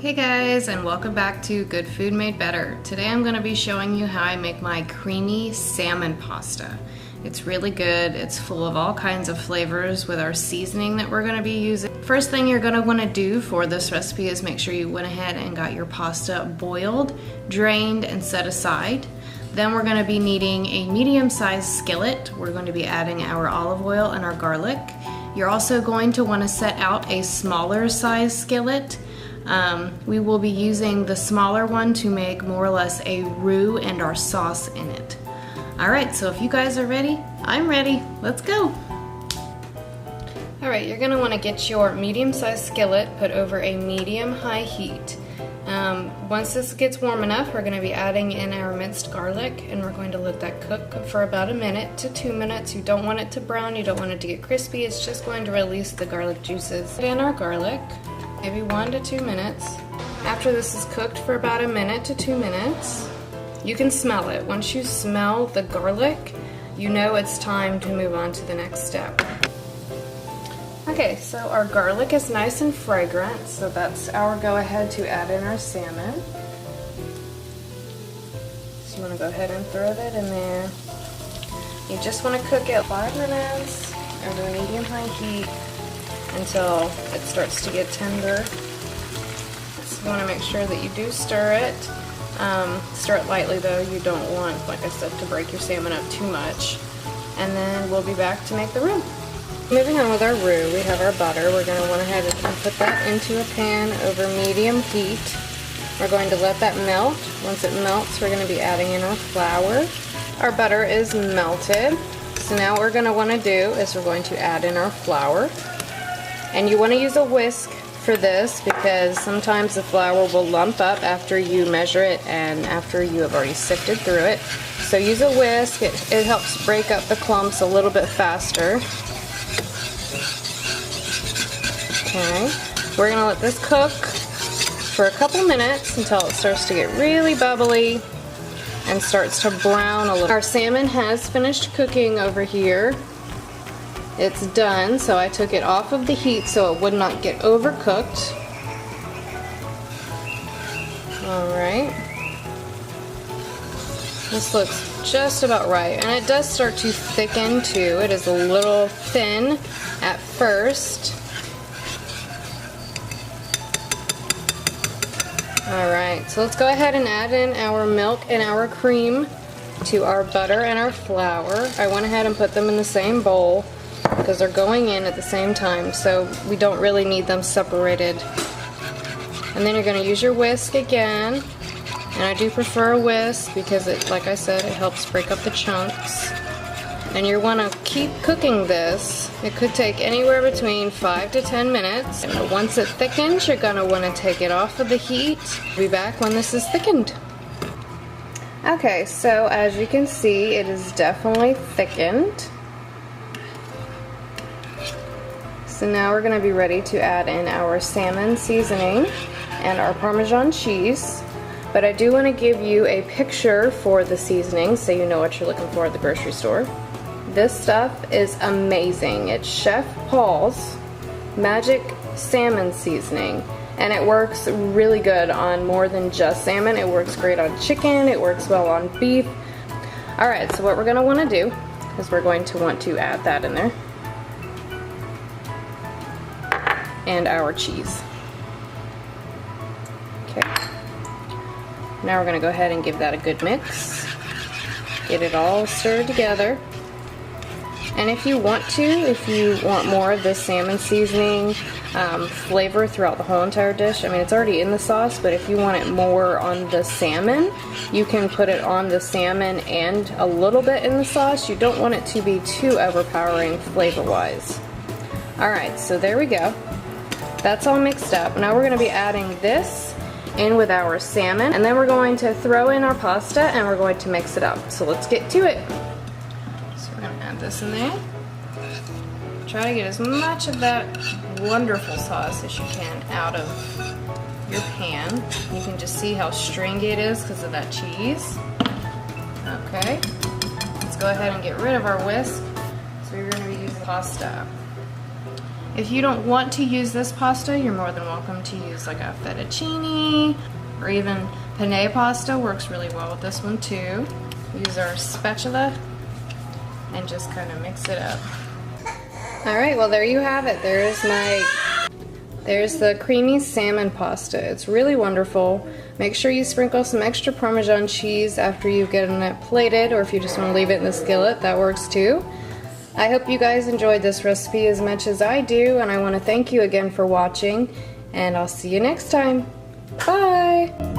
Hey guys, and welcome back to Good Food Made Better. Today I'm going to be showing you how I make my creamy salmon pasta. It's really good. It's full of all kinds of flavors with our seasoning that we're going to be using. First thing you're going to want to do for this recipe is make sure you went ahead and got your pasta boiled, drained, and set aside. Then we're going to be needing a medium-sized skillet. We're going to be adding our olive oil and our garlic. You're also going to want to set out a smaller size skillet. We will be using the smaller one to make more or less a roux and our sauce in it. Alright, so if you guys are ready, I'm ready. Let's go! Alright, you're going to want to get your medium-sized skillet put over a medium-high heat. Once this gets warm enough, we're going to be adding in our minced garlic, and we're going to let that cook for about 1 minute to 2 minutes. You don't want it to brown, you don't want it to get crispy, it's just going to release the garlic juices. Add in our garlic. Maybe 1 to 2 minutes. After this is cooked for about 1 minute to 2 minutes, you can smell it. Once you smell the garlic, you know it's time to move on to the next step. Okay, so our garlic is nice and fragrant, so that's our go-ahead to add in our salmon. So you want to go ahead and throw that in there. You just want to cook it 5 minutes over medium-high heat until it starts to get tender. So you want to make sure that you do stir it. Stir it lightly though, you don't want, like I said, to break your salmon up too much. And then we'll be back to make the roux. Moving on with our roux, we have our butter. We're going to go ahead and put that into a pan over medium heat. We're going to let that melt. Once it melts, we're going to be adding in our flour. Our butter is melted. So now what we're going to want to do is we're going to add in our flour. And you want to use a whisk for this because sometimes the flour will lump up after you measure it and after you have already sifted through it. So use a whisk, it helps break up the clumps a little bit faster. Okay, we're going to let this cook for a couple minutes until it starts to get really bubbly and starts to brown a little. Our salmon has finished cooking over here. It's done, so I took it off of the heat so it would not get overcooked. Alright. This looks just about right, and it does start to thicken too. It is a little thin at first. Alright, so let's go ahead and add in our milk and our cream to our butter and our flour. I went ahead and put them in the same bowl because they're going in at the same time, so we don't really need them separated. And then you're going to use your whisk again, and I do prefer a whisk because it, like I said, it helps break up the chunks. And you want to keep cooking this. It could take anywhere between 5 to 10 minutes. And once it thickens, you're going to want to take it off of the heat. Be back when this is thickened. Okay, so as you can see, it is definitely thickened. So now we're going to be ready to add in our salmon seasoning and our Parmesan cheese. But I do want to give you a picture for the seasoning so you know what you're looking for at the grocery store. This stuff is amazing. It's Chef Paul's Magic Salmon Seasoning. And it works really good on more than just salmon. It works great on chicken. It works well on beef. Alright, so what we're going to want to do is we're going to want to add that in there. And our cheese. Okay. Now we're going to go ahead and give that a good mix. Get it all stirred together. And if you want to, if you want more of this salmon seasoning flavor throughout the whole entire dish, I mean it's already in the sauce, but if you want it more on the salmon, you can put it on the salmon and a little bit in the sauce. You don't want it to be too overpowering flavor-wise. Alright, so there we go. That's all mixed up. Now we're going to be adding this in with our salmon, and then we're going to throw in our pasta and we're going to mix it up. So let's get to it. So we're going to add this in there. Try to get as much of that wonderful sauce as you can out of your pan. You can just see how stringy it is because of that cheese. Okay, let's go ahead and get rid of our whisk. So we're going to be using pasta. If you don't want to use this pasta, you're more than welcome to use like a fettuccine or even penne pasta. Works really well with this one too. Use our spatula and just kind of mix it up. Alright, well there you have it. There's the creamy salmon pasta. It's really wonderful. Make sure you sprinkle some extra Parmesan cheese after you've gotten it plated, or if you just want to leave it in the skillet, that works too. I hope you guys enjoyed this recipe as much as I do, and I want to thank you again for watching, and I'll see you next time. Bye!